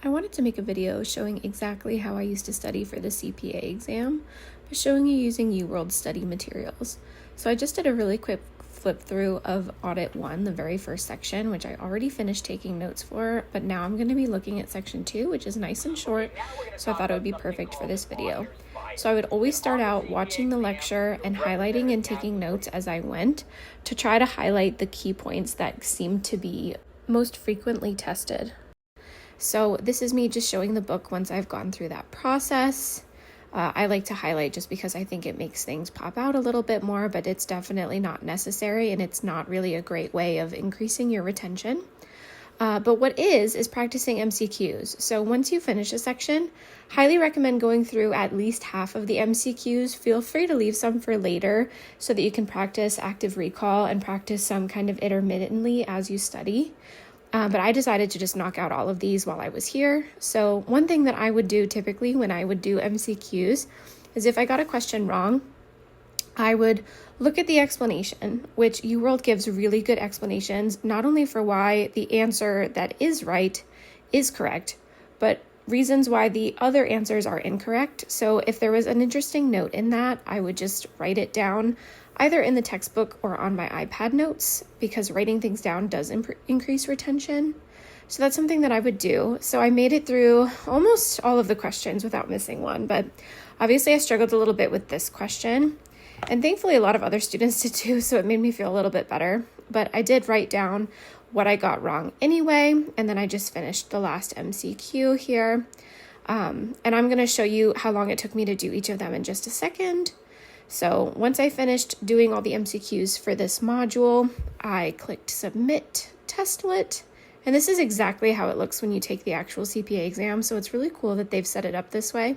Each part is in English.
I wanted to make a video showing exactly how I used to study for the CPA exam by showing you using UWorld study materials. So I just did a really quick flip through of Audit 1, the very first section, which I already finished taking notes for, but now I'm going to be looking at Section 2, which is nice and short, so I thought it would be perfect for this video. So I would always start out watching the lecture and highlighting and taking notes as I went to try to highlight the key points that seemed to be most frequently tested. So this is me just showing the book once I've gone through that process. I like to highlight just because I think it makes things pop out a little bit more, but it's definitely not necessary and it's not really a great way of increasing your retention. But what is practicing MCQs. So once you finish a section, highly recommend going through at least half of the MCQs. Feel free to leave some for later so that you can practice active recall and practice some kind of intermittently as you study. But I decided to just knock out all of these while I was here. So one thing that I would do typically when I would do MCQs is if I got a question wrong, I would look at the explanation, which UWorld gives really good explanations, not only for why the answer that is right is correct, but reasons why the other answers are incorrect. So if there was an interesting note in that, I would just write it down either in the textbook or on my iPad notes, because writing things down does increase retention. So that's something that I would do. So I made it through almost all of the questions without missing one, but obviously I struggled a little bit with this question. And thankfully a lot of other students did too, so it made me feel a little bit better. But I did write down what I got wrong anyway, and then I just finished the last MCQ here. And I'm going to show you how long it took me to do each of them in just a second. So once I finished doing all the MCQs for this module, I clicked Submit Testlet. And this is exactly how it looks when you take the actual CPA exam, so it's really cool that they've set it up this way.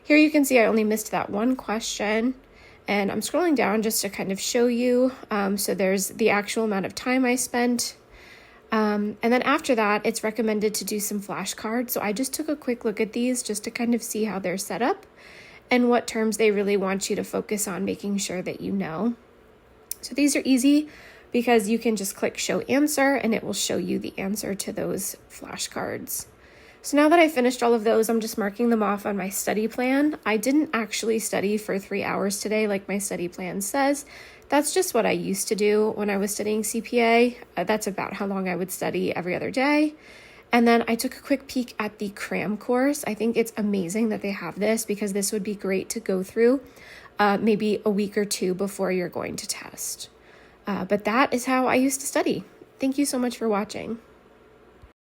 Here you can see I only missed that one question, and I'm scrolling down just to kind of show you. So there's the actual amount of time I spent. And then after that, it's recommended to do some flashcards. So I just took a quick look at these just to kind of see how they're set up and what terms they really want you to focus on making sure that you know. So these are easy because you can just click Show Answer and it will show you the answer to those flashcards. So now that I finished all of those, I'm just marking them off on my study plan. I didn't actually study for 3 hours today like my study plan says. That's just what I used to do when I was studying CPA. That's about how long I would study every other day. And then I took a quick peek at the cram course. I think it's amazing that they have this because this would be great to go through maybe a week or two before you're going to test. But that is how I used to study. Thank you so much for watching.